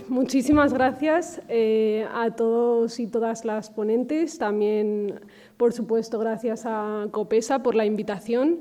Muchísimas gracias a todos y todas las ponentes, también, por supuesto, gracias a Copesa por la invitación.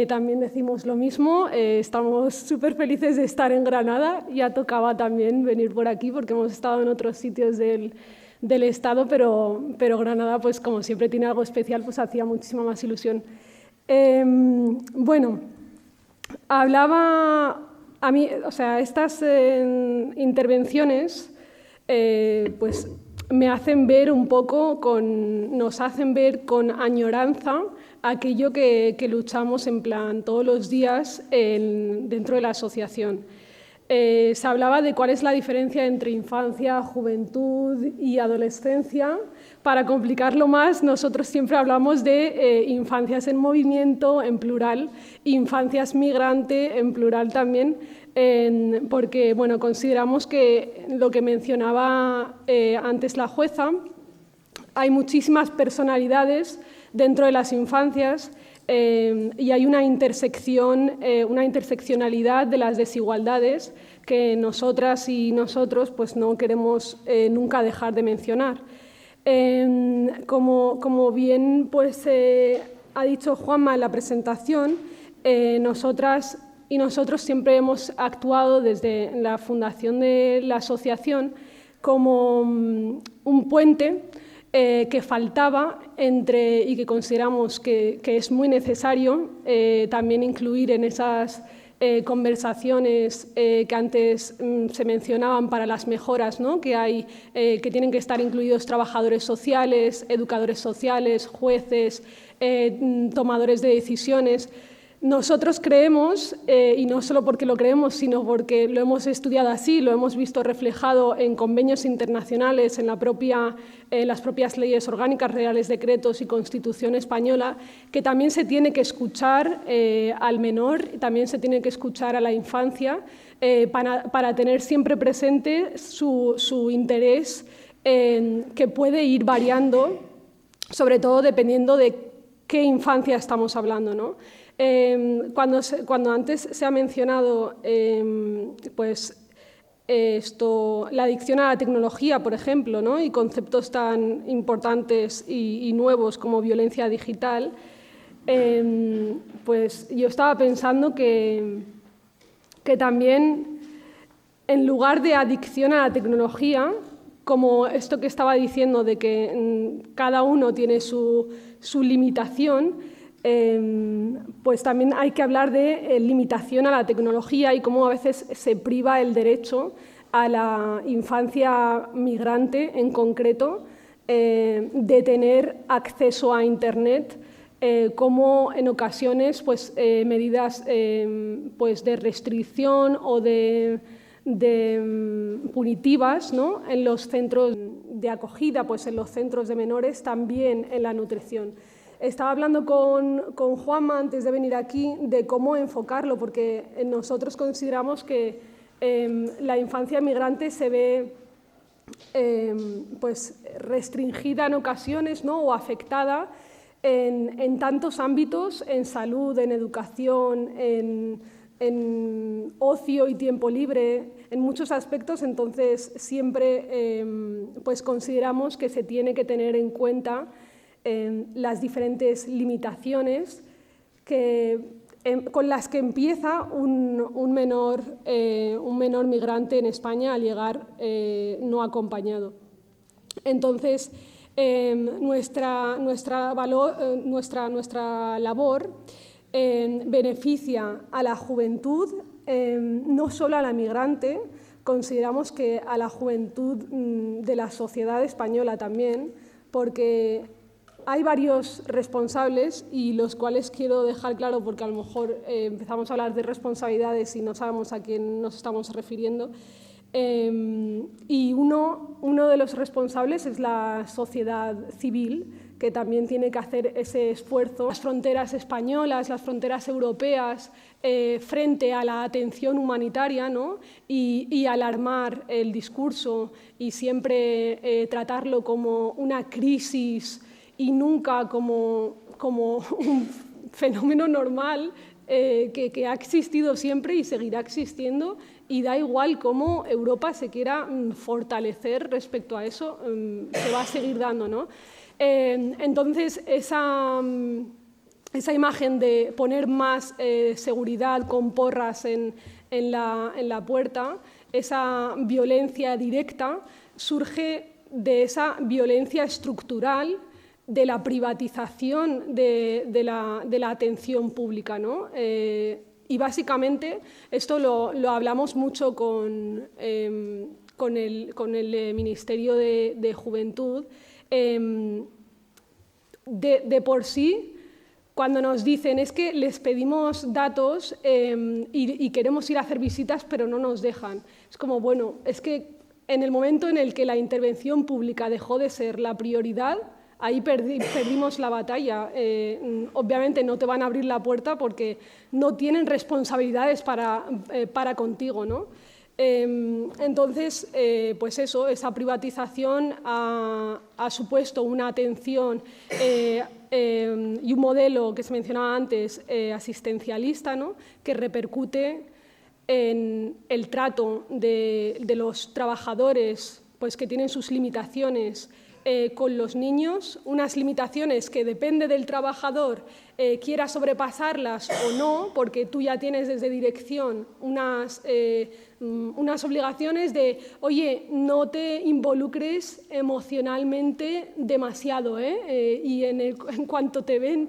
También decimos lo mismo, estamos súper felices de estar en Granada, ya tocaba también venir por aquí porque hemos estado en otros sitios del estado, pero Granada, pues como siempre tiene algo especial, pues hacía muchísima más ilusión. Bueno, hablaba... A mí, o sea, estas intervenciones pues me hacen ver un poco, nos hacen ver con añoranza aquello que luchamos en plan todos los días dentro de la asociación. Se hablaba de cuál es la diferencia entre infancia, juventud y adolescencia. Para complicarlo más, nosotros siempre hablamos de infancias en movimiento, en plural, infancias migrante, en plural también, porque bueno, consideramos que lo que mencionaba antes la jueza, hay muchísimas personalidades dentro de las infancias y hay una interseccionalidad de las desigualdades que nosotras y nosotros pues, no queremos nunca dejar de mencionar. Como bien pues, ha dicho Juanma en la presentación, nosotras y nosotros siempre hemos actuado desde la fundación de la asociación como un puente que faltaba y que consideramos que es muy necesario también incluir en esas conversaciones que antes se mencionaban para las mejoras, ¿no? Que tienen que estar incluidos trabajadores sociales, educadores sociales, jueces, tomadores de decisiones. Nosotros creemos, y no solo porque lo creemos, sino porque lo hemos estudiado así, lo hemos visto reflejado en convenios internacionales, en las propias leyes orgánicas, reales decretos y Constitución española, que también se tiene que escuchar al menor, también se tiene que escuchar a la infancia, para tener siempre presente su interés, que puede ir variando, sobre todo dependiendo de qué infancia estamos hablando, ¿no? Cuando antes se ha mencionado pues, la adicción a la tecnología, por ejemplo, ¿no? Y conceptos tan importantes y nuevos como violencia digital, pues yo estaba pensando que también, en lugar de adicción a la tecnología, como esto que estaba diciendo de que cada uno tiene su limitación, pues también hay que hablar de limitación a la tecnología y cómo a veces se priva el derecho a la infancia migrante en concreto de tener acceso a Internet, como en ocasiones pues, medidas pues, de restricción o de punitivas, ¿no? En los centros de acogida, pues en los centros de menores, también en la nutrición. Estaba hablando con Juanma antes de venir aquí de cómo enfocarlo, porque nosotros consideramos que la infancia migrante se ve pues, restringida en ocasiones, ¿no? O afectada en tantos ámbitos, en salud, en educación, en ocio y tiempo libre, en muchos aspectos. Entonces siempre pues consideramos que se tiene que tener en cuenta las diferentes limitaciones con las que empieza un menor migrante en España al llegar no acompañado. Entonces, nuestra labor beneficia a la juventud, no solo a la migrante. Consideramos que a la juventud de la sociedad española también, porque hay varios responsables y los cuales quiero dejar claro, porque a lo mejor empezamos a hablar de responsabilidades y no sabemos a quién nos estamos refiriendo. Y uno de los responsables es la sociedad civil, que también tiene que hacer ese esfuerzo. Las fronteras españolas, las fronteras europeas, frente a la atención humanitaria, ¿no? y alarmar el discurso y siempre tratarlo como una crisis y nunca como un fenómeno normal, que ha existido siempre y seguirá existiendo, y da igual cómo Europa se quiera fortalecer respecto a eso, se va a seguir dando, ¿no? Entonces, esa imagen de poner más seguridad con porras en la puerta, esa violencia directa, surge de esa violencia estructural de la privatización de la atención pública, ¿no? Y básicamente esto lo hablamos mucho con el Ministerio de Juventud. De por sí, cuando nos dicen es que les pedimos datos y queremos ir a hacer visitas pero no nos dejan, es como, bueno, es que en el momento en el que la intervención pública dejó de ser la prioridad, ahí perdimos la batalla. Obviamente no te van a abrir la puerta porque no tienen responsabilidades para contigo, ¿no? Entonces, pues eso, esa privatización ha supuesto una atención y un modelo que se mencionaba antes, asistencialista, ¿no? Que repercute en el trato de los trabajadores, pues que tienen sus limitaciones con los niños, unas limitaciones que depende del trabajador quiera sobrepasarlas o no, porque tú ya tienes desde dirección unas obligaciones de, oye, no te involucres emocionalmente demasiado, y en cuanto te ven,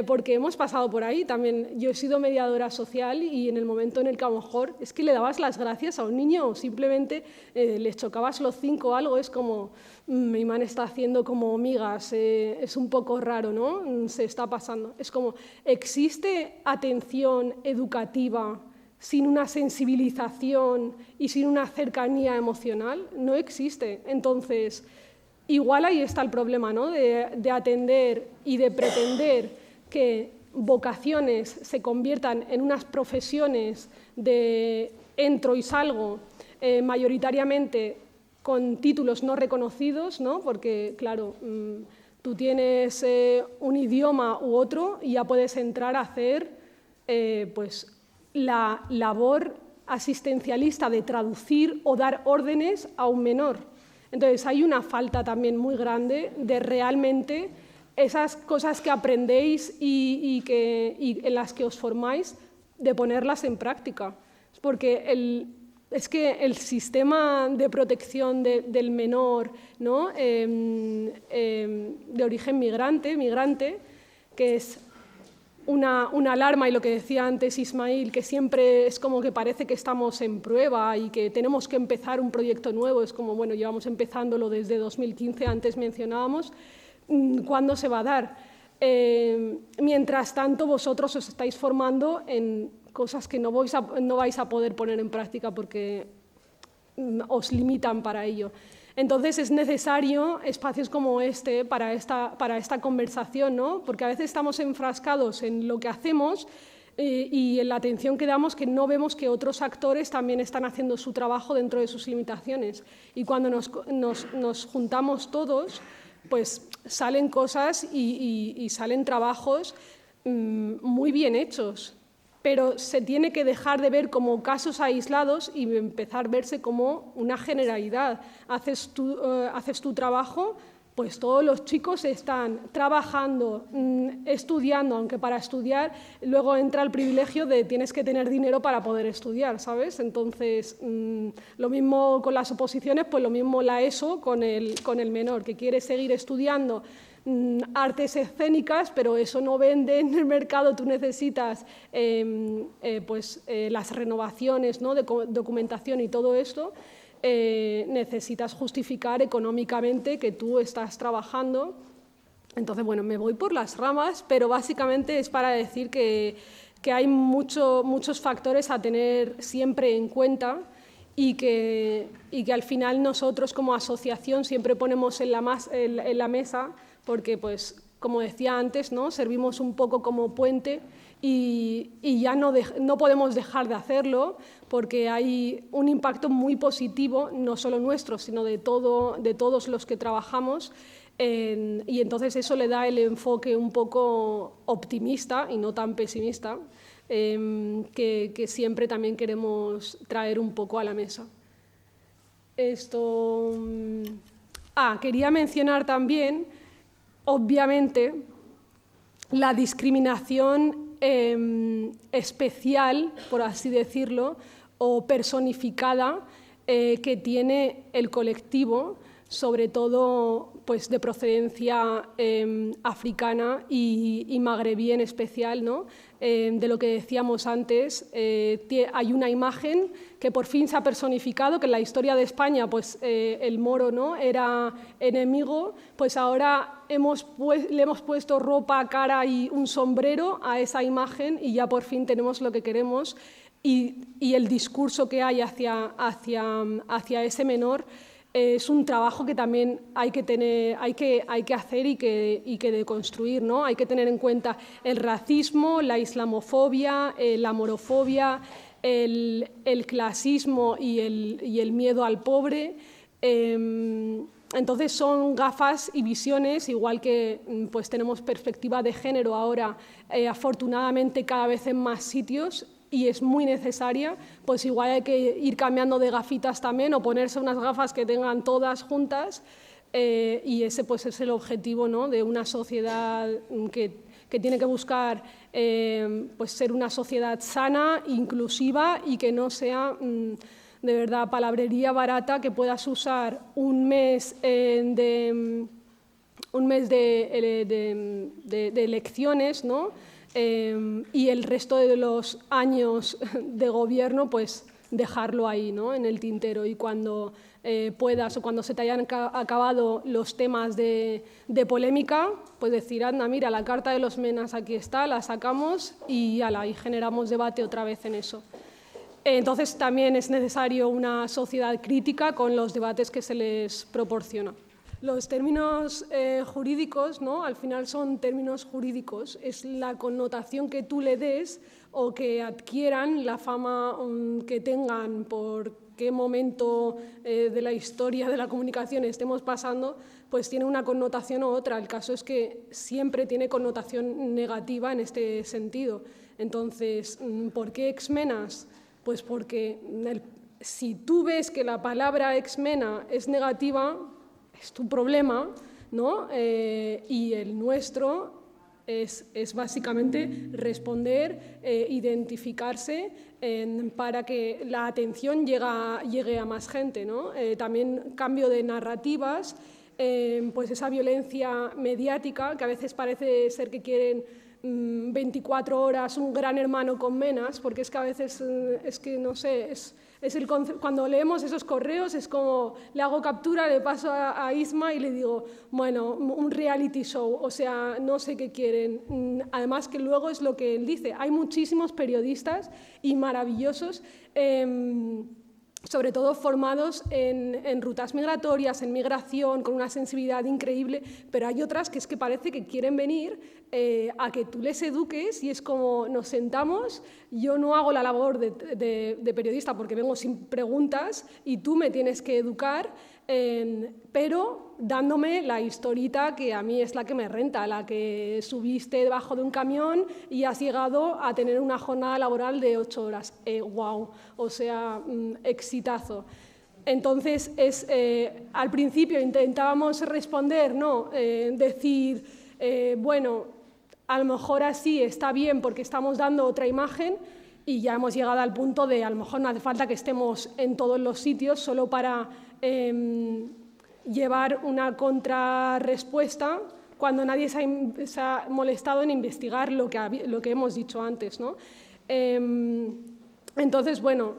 porque hemos pasado por ahí también. Yo he sido mediadora social y en el momento en el que a lo mejor es que le dabas las gracias a un niño o simplemente les chocabas los 5 o algo, es como, mi man está haciendo como migas, es un poco raro, ¿no? Se está pasando. Es como, ¿existe atención educativa sin una sensibilización y sin una cercanía emocional? No existe. Entonces, igual ahí está el problema, ¿no? De atender y de pretender que vocaciones se conviertan en unas profesiones de entro y salgo, mayoritariamente con títulos no reconocidos, ¿no? Porque, claro, tú tienes un idioma u otro y ya puedes entrar a hacer pues, la labor asistencialista de traducir o dar órdenes a un menor. Entonces, hay una falta también muy grande de realmente esas cosas que aprendéis y en las que os formáis, de ponerlas en práctica. Porque es que el sistema de protección del menor, ¿no? De origen migrante, que es una alarma, y lo que decía antes Ismail, que siempre es como que parece que estamos en prueba y que tenemos que empezar un proyecto nuevo, es como, bueno, llevamos empezándolo desde 2015, antes mencionábamos, ¿cuándo se va a dar? Mientras tanto, vosotros os estáis formando en cosas que no vais a poder poner en práctica porque os limitan para ello. Entonces, es necesario espacios como este para esta conversación, ¿no? Porque a veces estamos enfrascados en lo que hacemos y en la atención que damos, que no vemos que otros actores también están haciendo su trabajo dentro de sus limitaciones. Y cuando nos juntamos todos, pues salen cosas y salen trabajos muy bien hechos, pero se tiene que dejar de ver como casos aislados y empezar a verse como una generalidad. Haces tu trabajo, pues todos los chicos están trabajando, estudiando, aunque para estudiar luego entra el privilegio de tienes que tener dinero para poder estudiar, ¿sabes? Entonces, lo mismo con las oposiciones, pues lo mismo la ESO con el menor, que quiere seguir estudiando artes escénicas, pero eso no vende en el mercado, tú necesitas las renovaciones, ¿no? de documentación y todo esto, necesitas justificar económicamente que tú estás trabajando. Entonces, bueno, me voy por las ramas, pero básicamente es para decir que hay muchos factores a tener siempre en cuenta y que al final nosotros como asociación siempre ponemos en la mesa, porque, pues, como decía antes, ¿no? Servimos un poco como puente y ya no podemos dejar de hacerlo, porque hay un impacto muy positivo, no solo nuestro, sino de todos los que trabajamos, y entonces eso le da el enfoque un poco optimista y no tan pesimista que siempre también queremos traer un poco a la mesa. Quería mencionar también, obviamente, la discriminación especial, por así decirlo, o personificada que tiene el colectivo, sobre todo pues, de procedencia africana y magrebí en especial, ¿no? De lo que decíamos antes, hay una imagen que por fin se ha personificado, que en la historia de España pues, el moro, ¿no? Era enemigo, pues ahora le hemos puesto ropa, cara y un sombrero a esa imagen y ya por fin tenemos lo que queremos y el discurso que hay hacia ese menor es un trabajo que también hay que hacer y que deconstruir, ¿no? Hay que tener en cuenta el racismo, la islamofobia, la morofobia, el clasismo y el miedo al pobre. Entonces son gafas y visiones, igual que pues, tenemos perspectiva de género ahora, afortunadamente cada vez en más sitios, y es muy necesaria, pues igual hay que ir cambiando de gafitas también o ponerse unas gafas que tengan todas juntas y ese pues es el objetivo, ¿no? De una sociedad que tiene que buscar pues ser una sociedad sana, inclusiva y que no sea de verdad palabrería barata, que puedas usar un mes de elecciones, ¿no? Y el resto de los años de gobierno, pues dejarlo ahí, ¿no? En el tintero, y cuando puedas o cuando se te hayan acabado los temas de polémica, pues decir, anda, mira, la carta de los menas aquí está, la sacamos y generamos debate otra vez en eso. Entonces también es necesario una sociedad crítica con los debates que se les proporciona. Los términos jurídicos, ¿no? Al final son términos jurídicos, es la connotación que tú le des o que adquieran, la fama que tengan por qué momento de la historia de la comunicación estemos pasando, pues tiene una connotación u otra. El caso es que siempre tiene connotación negativa en este sentido. Entonces, ¿por qué exmenas? Pues porque si tú ves que la palabra exmena es negativa, es tu problema, ¿no? Y el nuestro es básicamente responder, identificarse para que la atención llegue a más gente, ¿no? También cambio de narrativas, pues esa violencia mediática que a veces parece ser que quieren 24 horas un gran hermano con menas, porque es que a veces es que no sé, cuando leemos esos correos es como le hago captura, le paso a Isma y le digo, bueno, un reality show, o sea, no sé qué quieren. Además que luego es lo que él dice, hay muchísimos periodistas y maravillosos, sobre todo formados en rutas migratorias, en migración, con una sensibilidad increíble, pero hay otras que es que parece que quieren venir a que tú les eduques y es como nos sentamos, yo no hago la labor de periodista porque vengo sin preguntas y tú me tienes que educar, pero dándome la historita que a mí es la que me renta, la que subiste debajo de un camión y has llegado a tener una jornada laboral de 8 horas. ¡Wow! O sea, exitazo. Entonces, al principio intentábamos responder, ¿no? Decir, bueno, a lo mejor así está bien porque estamos dando otra imagen y ya hemos llegado al punto de a lo mejor no hace falta que estemos en todos los sitios solo para llevar una contrarrespuesta cuando nadie se ha molestado en investigar lo que hemos dicho antes, ¿no? Entonces, bueno,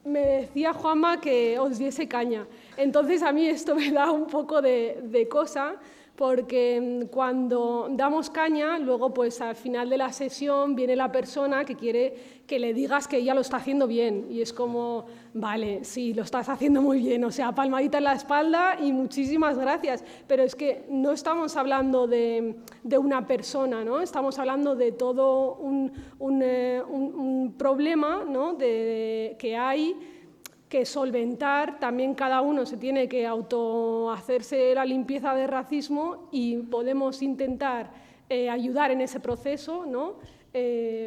me decía Juanma que os diese caña. Entonces a mí esto me da un poco de cosa, porque cuando damos caña, luego pues al final de la sesión viene la persona que quiere que le digas que ella lo está haciendo bien y es como, vale, sí, lo estás haciendo muy bien, o sea, palmadita en la espalda y muchísimas gracias, pero es que no estamos hablando de una persona, ¿no? Estamos hablando de todo un problema, ¿no? Que hay que solventar, también cada uno se tiene que hacerse la limpieza de racismo y podemos intentar ayudar en ese proceso, ¿no?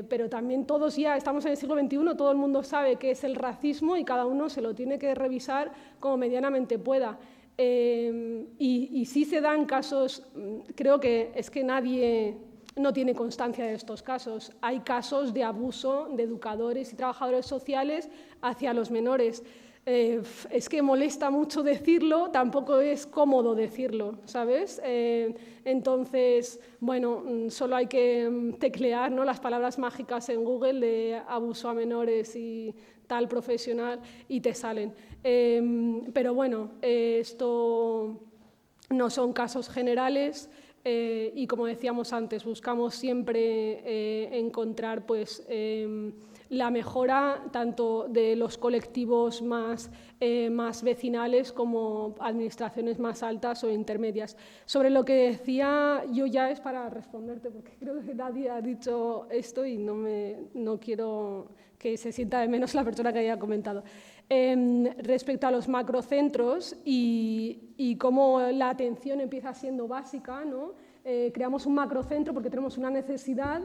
pero también todos ya estamos en el siglo XXI, todo el mundo sabe qué es el racismo y cada uno se lo tiene que revisar como medianamente pueda. Y sí se dan casos, creo que es que nadie no tiene constancia de estos casos. Hay casos de abuso de educadores y trabajadores sociales hacia los menores. Es que molesta mucho decirlo, tampoco es cómodo decirlo, ¿sabes? Entonces, bueno, solo hay que teclear, ¿no?, las palabras mágicas en Google de abuso a menores y tal profesional y te salen. Pero bueno, esto no son casos generales. Y como decíamos antes, buscamos siempre encontrar pues, la mejora tanto de los colectivos más vecinales como administraciones más altas o intermedias. Sobre lo que decía, yo ya es para responderte, porque creo que nadie ha dicho esto y no quiero que se sienta de menos la persona que haya comentado. Respecto a los macrocentros y cómo la atención empieza siendo básica, ¿no? Creamos un macrocentro porque tenemos una necesidad,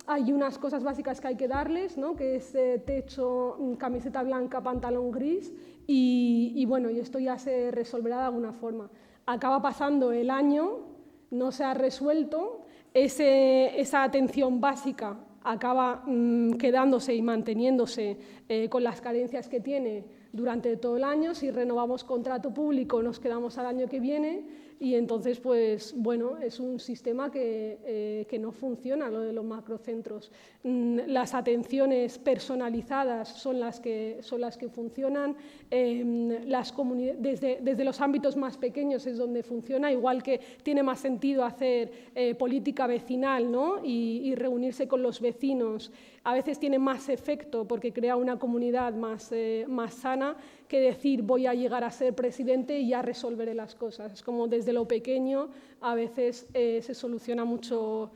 hay unas cosas básicas que hay que darles, ¿no?, que es techo, camiseta blanca, pantalón gris y bueno, y esto ya se resolverá de alguna forma. Acaba pasando el año, no se ha resuelto, esa atención básica acaba quedándose y manteniéndose con las carencias que tiene durante todo el año. Si renovamos contrato público nos quedamos al año que viene y entonces, pues bueno, es un sistema que no funciona, lo de los macrocentros. Las atenciones personalizadas son las que funcionan, desde los ámbitos más pequeños es donde funciona, igual que tiene más sentido hacer política vecinal, ¿no?, y reunirse con los vecinos. A veces tiene más efecto porque crea una comunidad más sana que decir voy a llegar a ser presidente y ya resolveré las cosas. Es como desde lo pequeño a veces se soluciona mucho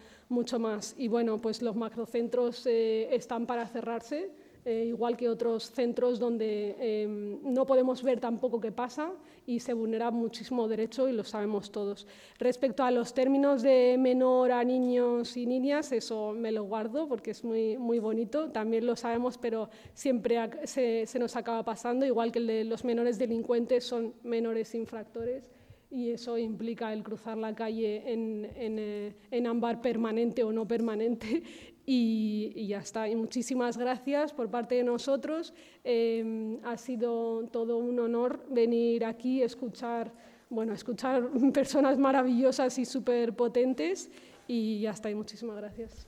más. Y bueno, pues los macrocentros están para cerrarse, igual que otros centros donde no podemos ver tampoco qué pasa y se vulnera muchísimo derecho y lo sabemos todos. Respecto a los términos de menor a niños y niñas, eso me lo guardo porque es muy bonito, también lo sabemos, pero siempre se nos acaba pasando, igual que el de los menores delincuentes son menores infractores. Y eso implica el cruzar la calle en ámbar permanente o no permanente y ya está. Y muchísimas gracias por parte de nosotros. Ha sido todo un honor venir aquí, escuchar personas maravillosas y súper potentes y ya está. Y muchísimas gracias.